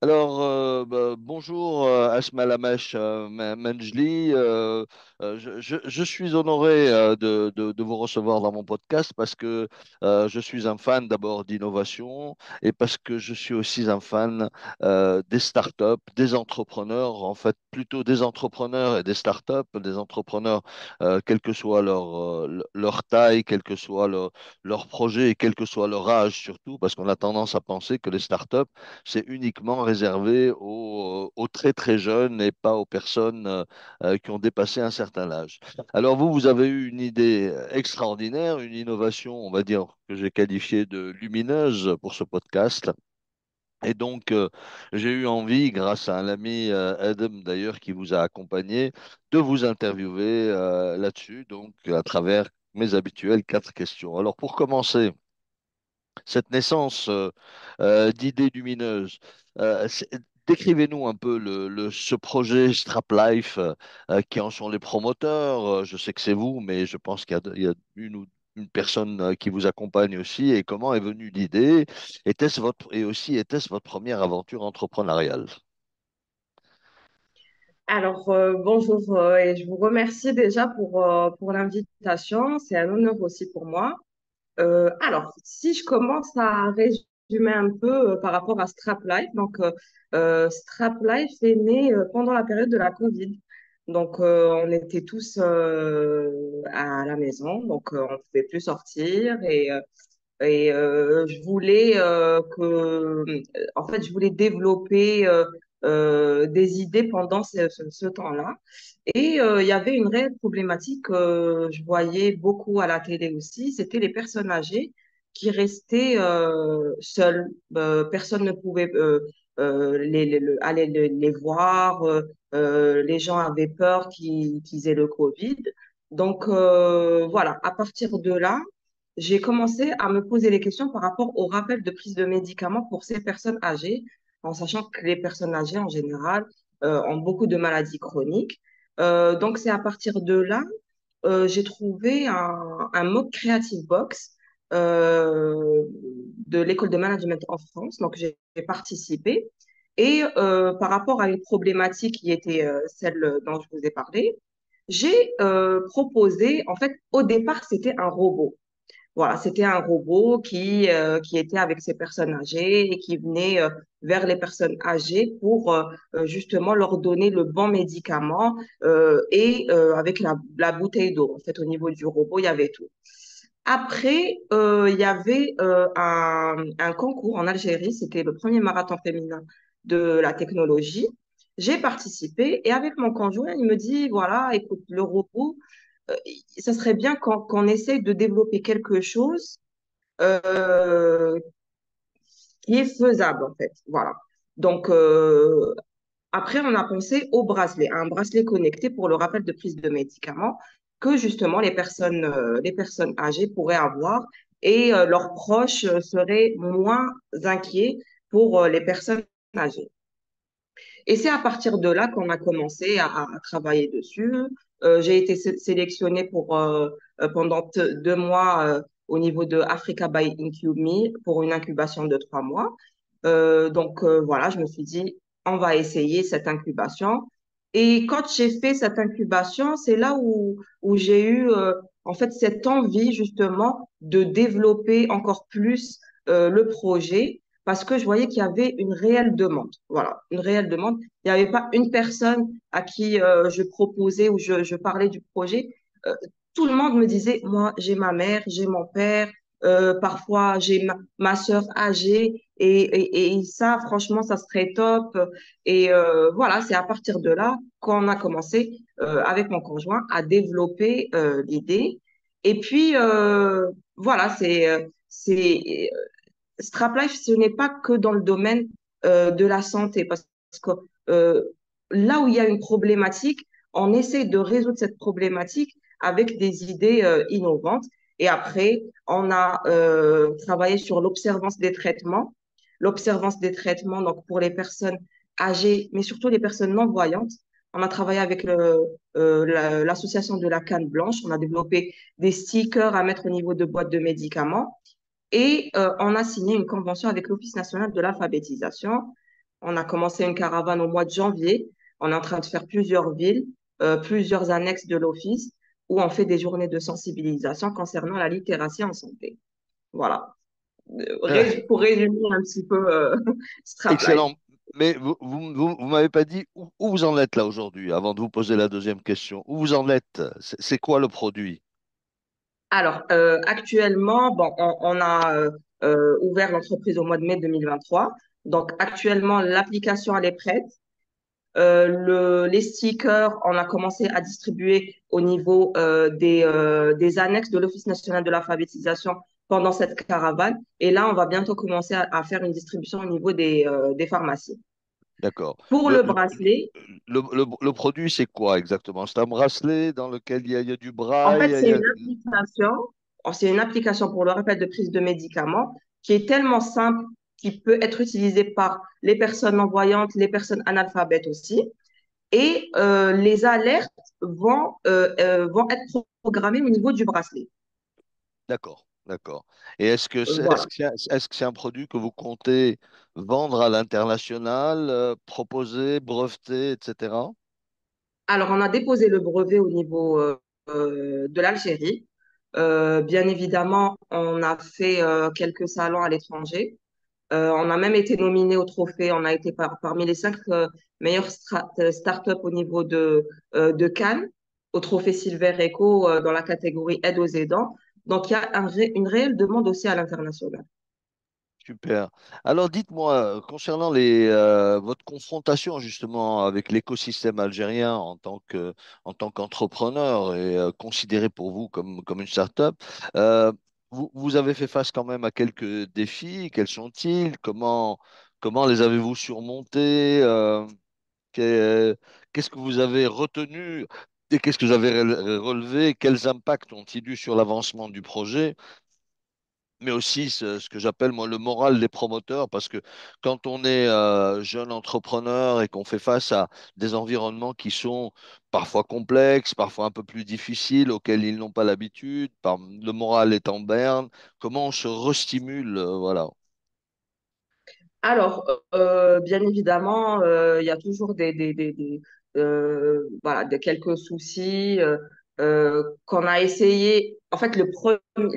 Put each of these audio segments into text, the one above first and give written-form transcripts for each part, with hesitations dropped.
Bonjour Asma Lamesh Manjli. Je suis honoré de vous recevoir dans mon podcast parce que je suis un fan d'abord d'innovation et parce que je suis aussi un fan des startups, des entrepreneurs, en fait plutôt des entrepreneurs et des startups, des entrepreneurs, quelle que soit leur taille, quel que soit leur projet et quel que soit leur âge surtout, parce qu'on a tendance à penser que les startups c'est uniquement réservé aux très très jeunes et pas aux personnes qui ont dépassé un certain âge. Alors vous avez eu une idée extraordinaire, une innovation, on va dire, que j'ai qualifiée de lumineuse pour ce podcast. Et donc, j'ai eu envie, grâce à un ami, Adam d'ailleurs, qui vous a accompagné, de vous interviewer là-dessus, donc à travers mes habituelles quatre questions. Alors, pour commencer, cette naissance d'idées lumineuses. Euh, c'est- Décrivez-nous un peu ce projet StrapLife, qui en sont les promoteurs. Je sais que c'est vous, mais je pense qu'il y a une personne qui vous accompagne aussi. Et comment est venue l'idée? Était-ce votre première aventure entrepreneuriale? Alors, bonjour et je vous remercie déjà pour l'invitation. C'est un honneur aussi pour moi. Alors, si je commence à résumer un peu par rapport à Strap Life, Strap Life est né pendant la période de la Covid. Donc, on était tous à la maison, donc on ne pouvait plus sortir je voulais en fait, je voulais développer des idées pendant ce temps-là. Il y avait une réelle problématique que je voyais beaucoup à la télé aussi, c'était les personnes âgées qui restaient seules. Personne ne pouvait aller les voir. Les gens avaient peur qu'ils aient le Covid. Donc voilà, à partir de là, j'ai commencé à me poser les questions par rapport au rappel de prise de médicaments pour ces personnes âgées, en sachant que les personnes âgées en général ont beaucoup de maladies chroniques. Donc c'est à partir de là, j'ai trouvé un mock Creative Box de l'école de management en France. Donc j'ai participé. Par rapport à une problématique qui était celle dont je vous ai parlé, j'ai proposé, en fait, au départ, c'était un robot. Voilà, c'était un robot qui était avec ces personnes âgées et qui venait vers les personnes âgées pour justement leur donner le bon médicament avec la bouteille d'eau. En fait, au niveau du robot, il y avait tout. Après, il y avait un concours en Algérie, c'était le premier marathon féminin de la technologie. J'ai participé et avec mon conjoint, il me dit, voilà, écoute, le robot, euh, ça serait bien qu'on essaye de développer quelque chose euh, qui est faisable, en fait. Voilà. Donc, après, on a pensé au bracelet, à un bracelet connecté pour le rappel de prise de médicaments que justement les personnes âgées pourraient avoir et leurs proches seraient moins inquiets pour les personnes âgées. Et c'est à partir de là qu'on a commencé à travailler dessus. J'ai été sélectionnée pendant 2 mois au niveau de Africa by IncuMe pour une incubation de 3 mois. Voilà, je me suis dit, on va essayer cette incubation. Et quand j'ai fait cette incubation, c'est là où j'ai eu en fait cette envie justement de développer encore plus le projet parce que je voyais qu'il y avait une réelle demande. Voilà, une réelle demande. Il n'y avait pas une personne à qui je proposais ou je parlais du projet. Euh, Tout le monde me disait, moi, j'ai ma mère, j'ai mon père, parfois j'ai ma sœur âgée et ça, franchement, ça serait top. Voilà, c'est à partir de là qu'on a commencé avec mon conjoint à développer l'idée. Et puis, voilà, StrapLife, ce n'est pas que dans le domaine de la santé, parce que euh, là où il y a une problématique, on essaie de résoudre cette problématique avec des idées innovantes. Et après, on a travaillé sur l'observance des traitements. L'observance des traitements, donc pour les personnes âgées, mais surtout les personnes non-voyantes. On a travaillé avec l'association de la canne blanche. On a développé des stickers à mettre au niveau de boîtes de médicaments. On a signé une convention avec l'Office national de l'alphabétisation On a commencé une caravane au mois de janvier. On est en train de faire plusieurs villes, plusieurs annexes de l'office où on fait des journées de sensibilisation concernant la littératie en santé. Voilà. Pour résumer un petit peu Strap Life. Excellent. Mais vous m'avez pas dit où vous en êtes là aujourd'hui, avant de vous poser la deuxième question. Où vous en êtes? C'est quoi le produit? Alors, actuellement, bon, on a ouvert l'entreprise au mois de mai 2023. Donc, actuellement, l'application, elle est prête. Les stickers, on a commencé à distribuer au niveau des annexes de l'Office national de l'alphabétisation pendant cette caravane. Et là, on va bientôt commencer à faire une distribution au niveau des pharmacies. D'accord. Pour le bracelet, Le produit, c'est quoi exactement? C'est un bracelet dans lequel il y a du en braille. fait, c'est une application pour le rappel de prise de médicaments qui est tellement simple qui peut être utilisée par les personnes non-voyantes, les personnes analphabètes aussi. Et les alertes vont être programmées au niveau du bracelet. D'accord, d'accord. Et est-ce Voilà. que est-ce que c'est un produit que vous comptez vendre à l'international, proposer, breveter, etc.? Alors, on a déposé le brevet au niveau de l'Algérie. Bien évidemment, on a fait quelques salons à l'étranger. On a même été nominé au trophée. On a été parmi les cinq meilleures startups au niveau de Cannes, au trophée Silver Eco dans la catégorie aide aux aidants. Donc, il y a une réelle demande aussi à l'international. Super. Alors dites-moi, concernant votre confrontation justement avec l'écosystème algérien en tant qu'entrepreneur et considéré pour vous comme une start-up, vous avez fait face quand même à quelques défis. Quels sont-ils? Comment les avez-vous surmontés? Qu'est-ce que vous avez retenu et qu'est-ce que vous avez relevé? Quels impacts ont-ils eu sur l'avancement du projet? Mais aussi ce que j'appelle moi le moral des promoteurs, parce que quand on est jeune entrepreneur et qu'on fait face à des environnements qui sont parfois complexes, parfois un peu plus difficiles, auxquels ils n'ont pas l'habitude, le moral est en berne, comment on se restimule, voilà. Alors, bien évidemment, il y a toujours voilà, quelques soucis qu'on a essayé. En fait, les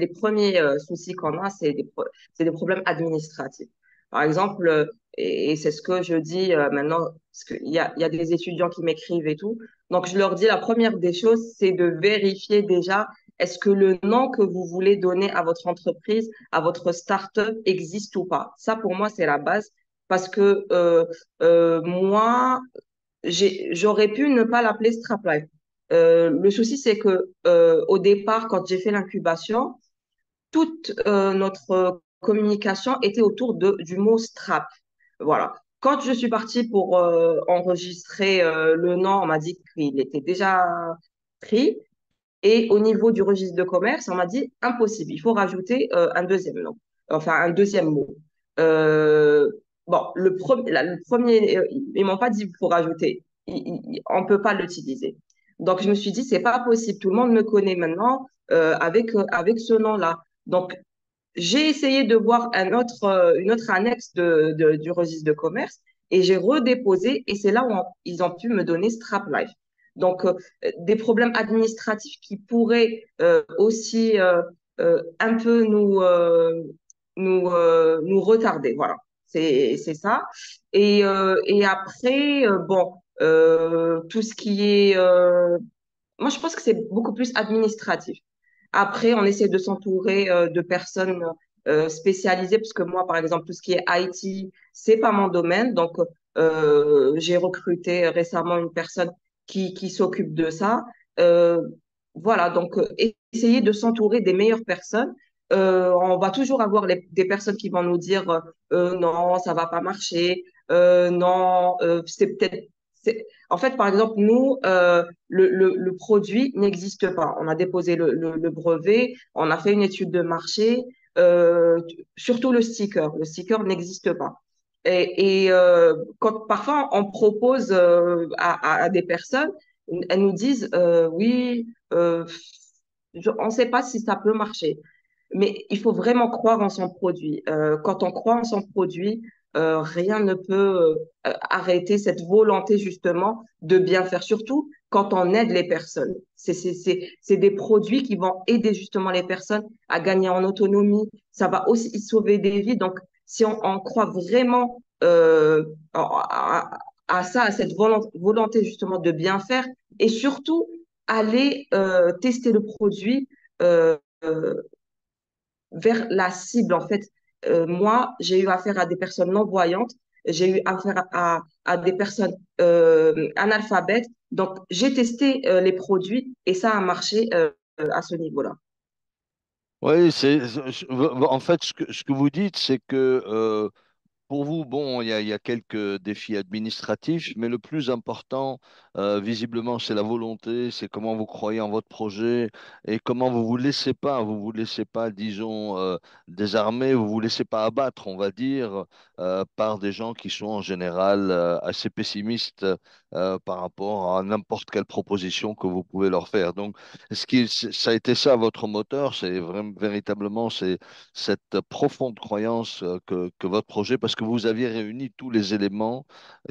premiers soucis qu'on a, c'est des problèmes administratifs. Par exemple, et c'est ce que je dis maintenant, parce il y a des étudiants qui m'écrivent et tout. Donc, je leur dis la première des choses, c'est de vérifier déjà, est-ce que le nom que vous voulez donner à votre entreprise, à votre start-up existe ou pas. Ça, pour moi, c'est la base parce que moi, j'aurais pu ne pas l'appeler Strapline. Le souci, c'est que au départ, quand j'ai fait l'incubation, toute notre communication était autour du mot strap. Voilà. Quand je suis partie pour enregistrer le nom, on m'a dit qu'il était déjà pris. Et au niveau du registre de commerce, on m'a dit impossible, il faut rajouter un deuxième nom, enfin un deuxième mot. Euh, bon, le premier, ils m'ont pas dit il faut rajouter, on peut pas l'utiliser. Donc je me suis dit c'est pas possible, tout le monde me connaît maintenant avec ce nom-là. Donc j'ai essayé de voir une autre annexe du registre de commerce et j'ai redéposé et c'est là où ils ont pu me donner Strap Life. Donc, des problèmes administratifs qui pourraient aussi un peu nous retarder. Voilà, c'est ça. Et après, bon, tout ce qui est moi, je pense que c'est beaucoup plus administratif. Après, on essaie de s'entourer de personnes spécialisées, parce que moi, par exemple, tout ce qui est IT, c'est pas mon domaine. Donc, j'ai recruté récemment une personne qui s'occupe de ça. Euh, voilà, donc, essayer de s'entourer des meilleures personnes. On va toujours avoir des personnes qui vont nous dire non, ça va pas marcher, non, c'est peut-être. En fait, par exemple, nous, le produit n'existe pas. On a déposé le brevet, on a fait une étude de marché, surtout le sticker. Le sticker n'existe pas. Quand parfois on propose à des personnes, elles nous disent oui, on ne sait pas si ça peut marcher. Mais il faut vraiment croire en son produit. Quand on croit en son produit, rien ne peut arrêter cette volonté justement de bien faire, surtout quand on aide les personnes. C'est des produits qui vont aider justement les personnes à gagner en autonomie. Ça va aussi sauver des vies. Donc, si on croit vraiment à ça, à cette volonté justement de bien faire, et surtout aller tester le produit euh, euh, vers la cible. En fait, moi, j'ai eu affaire à des personnes non-voyantes, j'ai eu affaire à des personnes analphabètes. Donc, j'ai testé les produits et ça a marché à ce niveau-là. Oui, en fait, ce que vous dites, c'est que pour vous, bon, il y a quelques défis administratifs, mais le plus important, visiblement, c'est la volonté, c'est comment vous croyez en votre projet et comment vous vous laissez pas, disons, désarmer, vous vous laissez pas abattre, on va dire, par des gens qui sont en général assez pessimistes par rapport à n'importe quelle proposition que vous pouvez leur faire. Donc, ça a été ça votre moteur, c'est vraiment véritablement, c'est cette profonde croyance que votre projet, parce que vous aviez réuni tous les éléments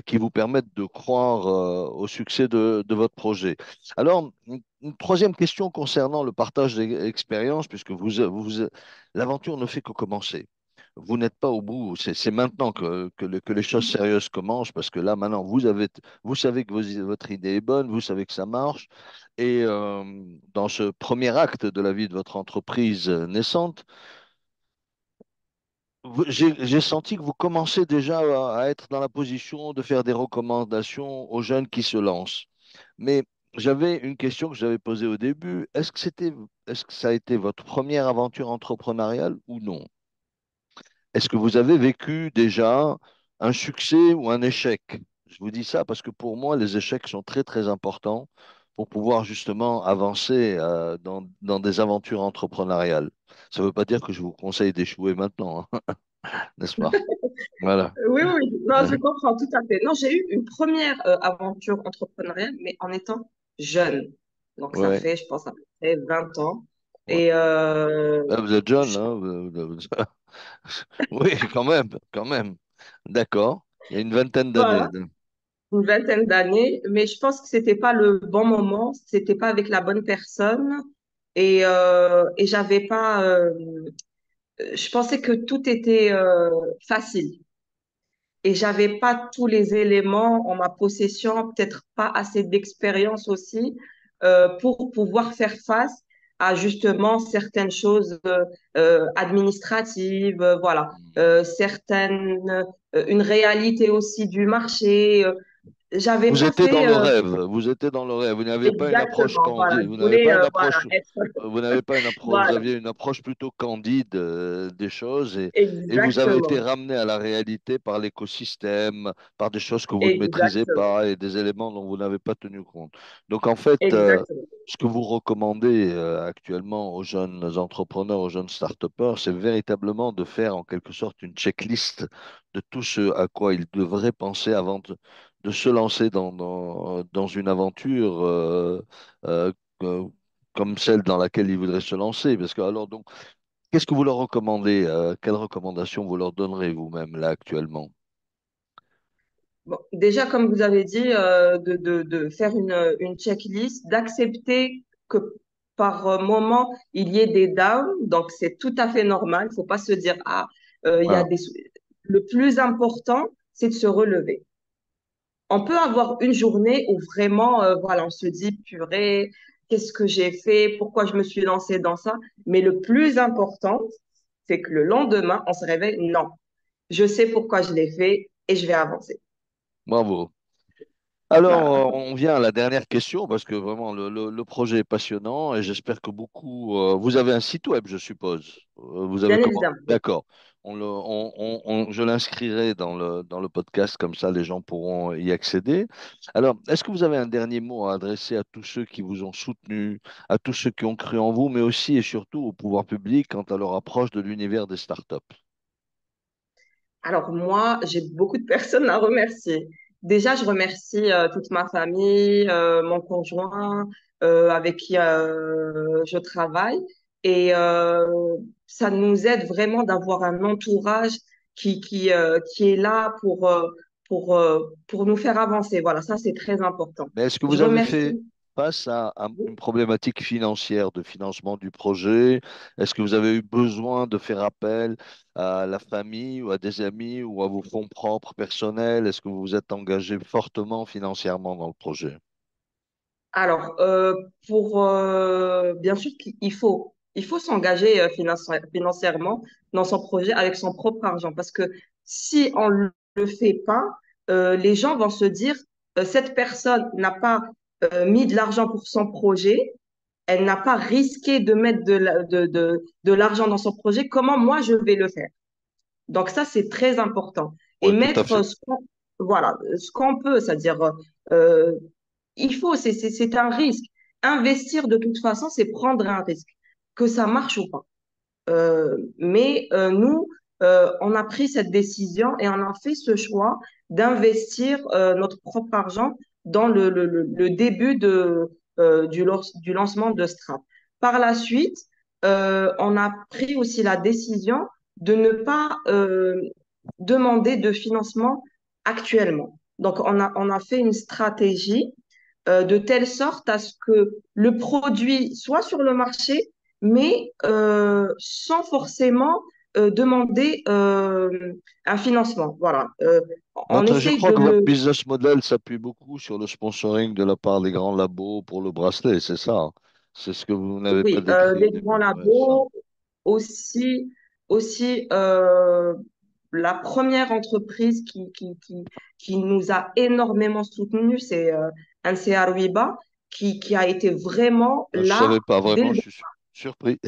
qui vous permettent de croire au succès de votre projet. Alors, une troisième question concernant le partage d'expériences, puisque l'aventure ne fait que commencer. Vous n'êtes pas au bout, c'est maintenant que les choses sérieuses commencent, parce que là, maintenant, vous savez que votre idée est bonne, vous savez que ça marche, et dans ce premier acte de la vie de votre entreprise naissante, j'ai senti que vous commencez déjà à être dans la position de faire des recommandations aux jeunes qui se lancent. Mais j'avais une question que j'avais posée au début. Est-ce que ça a été votre première aventure entrepreneuriale ou non? Est-ce que vous avez vécu déjà un succès ou un échec? Je vous dis ça parce que pour moi, les échecs sont très, très importants pour pouvoir justement avancer dans des aventures entrepreneuriales. Ça ne veut pas dire que je vous conseille d'échouer maintenant, hein, n'est-ce pas? Voilà. Oui, oui, non, je Ouais. comprends tout à fait. Non, j'ai eu une première aventure entrepreneuriale, mais en étant jeune. Donc, ça Ouais. fait, je pense, à peu près 20 ans. Ouais. Et Ah, vous êtes jeune, je- hein? Oui, quand même, quand même. D'accord. Il y a une vingtaine d'années. voilà, une vingtaine d'années. Mais je pense que c'était pas le bon moment, c'était pas avec la bonne personne. Et j'avais pas, je pensais que tout était facile. Et j'avais pas tous les éléments en ma possession, peut-être pas assez d'expérience aussi pour pouvoir faire face à justement certaines choses administratives, voilà, une réalité aussi du marché. J'avais Vous pas étiez dans fait le rêve, vous étiez dans le rêve, vous n'avez pas une approche exactement, voilà. candide, Je voulais voilà être vous n'avez pas une approche, vous voilà, aviez une approche plutôt candide des choses et vous avez été exactement, ramené à la réalité par l'écosystème, par des choses que vous ne maîtrisez exactement, pas et des éléments dont vous n'avez pas tenu compte. Donc en fait, exactement. ce que vous recommandez actuellement aux jeunes entrepreneurs, aux jeunes start-upers, c'est véritablement de faire en quelque sorte une checklist de tout ce à quoi ils devraient penser avant de se lancer dans une aventure euh, euh, comme celle dans laquelle ils voudraient se lancer. Parce que alors donc, qu'est-ce que vous leur recommandez? Quelles recommandations vous leur donnerez vous-même là actuellement? Bon, déjà, comme vous avez dit, de faire une checklist, d'accepter que par moment, il y ait des downs. Donc, c'est tout à fait normal. Il faut pas se dire, ah, il y a Voilà. des... Le plus important, c'est de se relever. On peut avoir une journée où vraiment, voilà, on se dit, purée, qu'est-ce que j'ai fait? Pourquoi je me suis lancée dans ça? Mais le plus important, c'est que le lendemain, on se réveille, non, je sais pourquoi je l'ai fait et je vais avancer. Bravo. Alors, Voilà. on vient à la dernière question parce que vraiment le projet est passionnant et j'espère que beaucoup. Vous avez un site web, je suppose. Vous avez Bien comment? évidemment. D'accord. Je l'inscrirai dans le podcast, comme ça les gens pourront y accéder. Alors, est-ce que vous avez un dernier mot à adresser à tous ceux qui vous ont soutenu, à tous ceux qui ont cru en vous, mais aussi et surtout au pouvoir public quant à leur approche de l'univers des startups? Alors moi, j'ai beaucoup de personnes à remercier. Déjà, je remercie toute ma famille, mon conjoint avec qui je travaille. Et ça nous aide vraiment d'avoir un entourage qui est là pour nous faire avancer. Voilà, ça, c'est très important. Mais est-ce que Je vous avez fait remercie. face à une problématique financière de financement du projet? Est-ce que vous avez eu besoin de faire appel à la famille ou à des amis ou à vos fonds propres personnels? Est-ce que vous vous êtes engagé fortement financièrement dans le projet? Alors, bien sûr il faut s'engager financièrement dans son projet avec son propre argent parce que si on ne le fait pas, les gens vont se dire, cette personne n'a pas mis de l'argent pour son projet, elle n'a pas risqué de mettre de l'argent dans son projet, comment moi je vais le faire? Donc ça, c'est très important. Et Oui, tout à mettre fait. voilà, ce qu'on peut, c'est-à-dire, euh, c'est un risque. Investir de toute façon, c'est prendre un risque, que ça marche ou pas. Mais nous, on a pris cette décision et on a fait ce choix d'investir notre propre argent dans le début du lancement de Strap. Par la suite, on a pris aussi la décision de ne pas demander de financement actuellement. Donc, on a fait une stratégie de telle sorte à ce que le produit soit sur le marché, mais sans forcément demander un financement. Voilà. On Je essaye crois de que votre le... business model s'appuie beaucoup sur le sponsoring de la part des grands labos pour le bracelet, c'est ça, hein? C'est ce que vous n'avez pas Oui, décrit au des grands début. Ouais, ça. labos, aussi, aussi la première entreprise qui nous a énormément soutenus, c'est NCR Wiba, qui a été vraiment Je là savais pas, dès vraiment, le je suis surpris.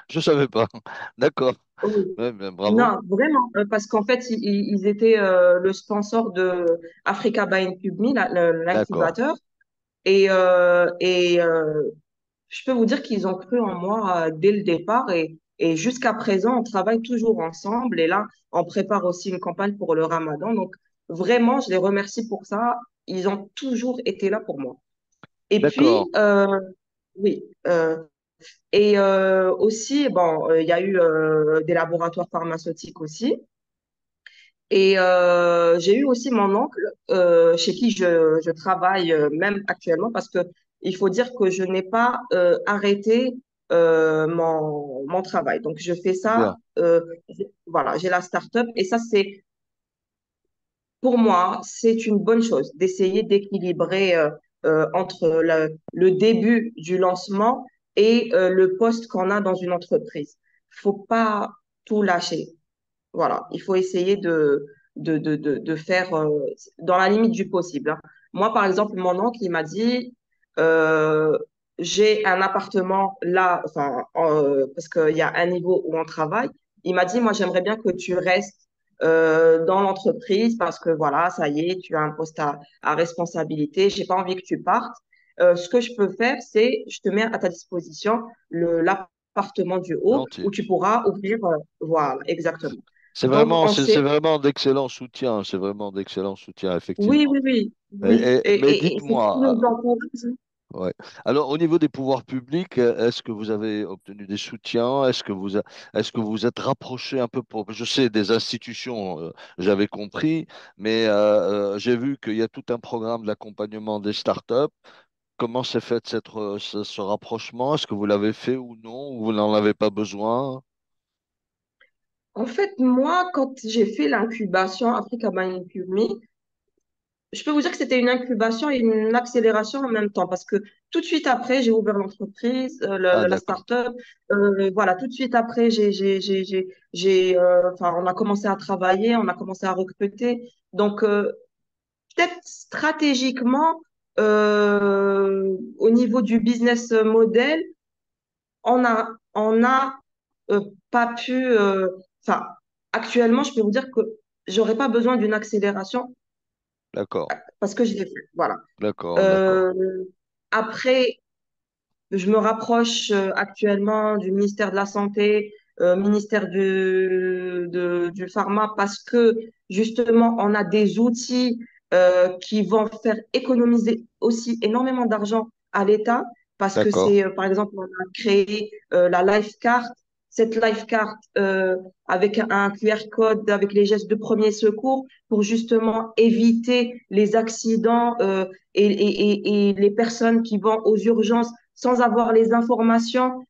Je savais pas. D'accord. début. Ouais, ben, bravo. Non, vraiment, parce qu'en fait, ils étaient le sponsor de Africa by Incubeme, D'accord. l'incubateur. Et je peux vous dire qu'ils ont cru en moi dès le départ. Et jusqu'à présent, on travaille toujours ensemble. Et là, on prépare aussi une campagne pour le Ramadan. Donc, vraiment, je les remercie pour ça. Ils ont toujours été là pour moi. Et D'accord. puis, oui. Aussi, bon, il y a eu des laboratoires pharmaceutiques aussi. Et j'ai eu aussi mon oncle chez qui je travaille même actuellement parce que il faut dire que je n'ai pas arrêté mon travail. Donc je fais C'est ça, bien. voilà, j'ai la start-up et ça c'est pour moi c'est une bonne chose d'essayer d'équilibrer entre le début du lancement et le poste qu'on a dans une entreprise. Faut pas tout lâcher. Voilà, il faut essayer de faire dans la limite du possible, hein. Moi, par exemple, mon oncle, il m'a dit, euh, j'ai un appartement là, enfin, parce qu'il y a un niveau où on travaille. Il m'a dit, moi, j'aimerais bien que tu restes dans l'entreprise parce que voilà, ça y est, tu as un poste à responsabilité. J'ai pas envie que tu partes. Ce que je peux faire, c'est, je te mets à ta disposition l'appartement du haut où Gentil. tu pourras ouvrir, voilà, exactement. C'est Donc, vraiment, on c'est sait, vraiment d'excellents soutiens. C'est vraiment d'excellents soutiens, oui, effectivement. oui, oui, oui. Mais Et c'est ce qui nous dites-moi, encourage. ouais. Alors, au niveau des pouvoirs publics, est-ce que vous avez obtenu des soutiens? Est-ce que vous êtes rapproché un peu je sais, des institutions, j'avais compris, mais j'ai vu qu'il y a tout un programme d'accompagnement des startups. Comment s'est fait ce rapprochement? Est-ce que vous l'avez fait ou non? Ou vous n'en avez pas besoin? En fait, moi, quand j'ai fait l'incubation Africa by Incubeme, je peux vous dire que c'était une incubation et une accélération en même temps parce que tout de suite après, j'ai ouvert l'entreprise, Ah, la d'accord, start-up. Voilà, tout de suite après, enfin, on a commencé à travailler, on a commencé à recruter. Donc, peut-être stratégiquement, au niveau du business model, on a pas pu. Enfin, actuellement, je peux vous dire que j'aurais pas besoin d'une accélération d'accord, parce que je l'ai fait. Voilà. d'accord, d'accord, Euh, Après, je me rapproche actuellement du ministère de la Santé, ministère du pharma, parce que justement, on a des outils qui vont faire économiser aussi énormément d'argent à l'État, parce que d'accord. c'est, par exemple, on a créé la Life Card. cette life card avec un QR code, avec les gestes de premier secours pour justement éviter les accidents et les personnes qui vont aux urgences sans avoir les informations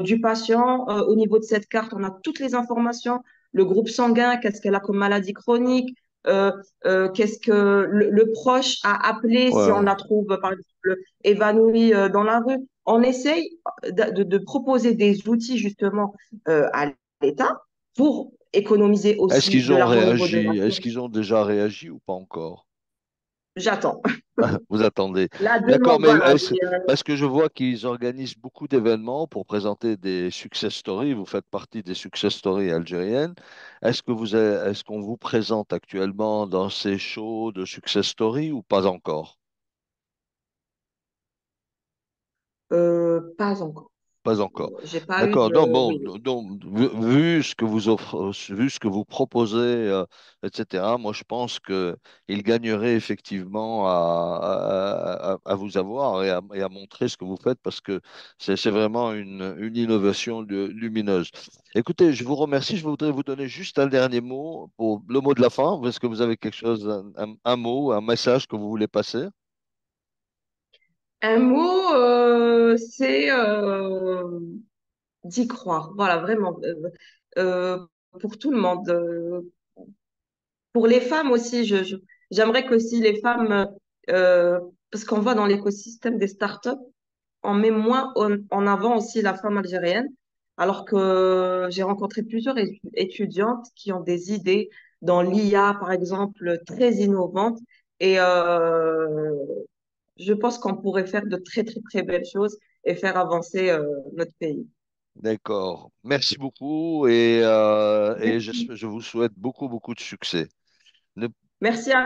du patient. Au niveau de cette carte, on a toutes les informations, le groupe sanguin, qu'est-ce qu'elle a comme maladie chronique, euh, qu'est-ce que le proche a appelé si on Ouais. la trouve, par exemple, évanouie dans la rue. On essaye de proposer des outils justement à l'État pour économiser Est-ce aussi qu'ils de ont l'argent au niveau de réagi? Est-ce qu'ils l'assurance. ont déjà réagi ou pas encore? J'attends. Vous attendez. La D'accord, demande, mais voilà. parce que je vois qu'ils organisent beaucoup d'événements pour présenter des success stories. Vous faites partie des success stories algériennes. Est-ce qu'on vous présente actuellement dans ces shows de success stories ou pas encore? Pas encore. Pas encore. J'ai pas eu D'accord. Non, de. bon, Oui, oui. donc, vu ce que vous offrez, vu ce que vous proposez, etc., moi, je pense que il gagnerait effectivement à vous avoir et à montrer ce que vous faites parce que c'est vraiment une innovation lumineuse. Écoutez, je vous remercie. Je voudrais vous donner juste un dernier mot pour le mot de la fin. Est-ce que vous avez quelque chose, un mot, un message que vous voulez passer? Un mot, c'est d'y croire. Voilà, vraiment. Pour tout le monde. Pour les femmes aussi, j'aimerais que si les femmes, parce qu'on voit dans l'écosystème des startups, on met moins en avant aussi la femme algérienne, alors que j'ai rencontré plusieurs étudiantes qui ont des idées dans l'IA, par exemple, très innovantes. Et je pense qu'on pourrait faire de très, très, très belles choses et faire avancer notre pays. D'accord. Merci beaucoup et Merci. je vous souhaite beaucoup, beaucoup de succès. Ne Merci à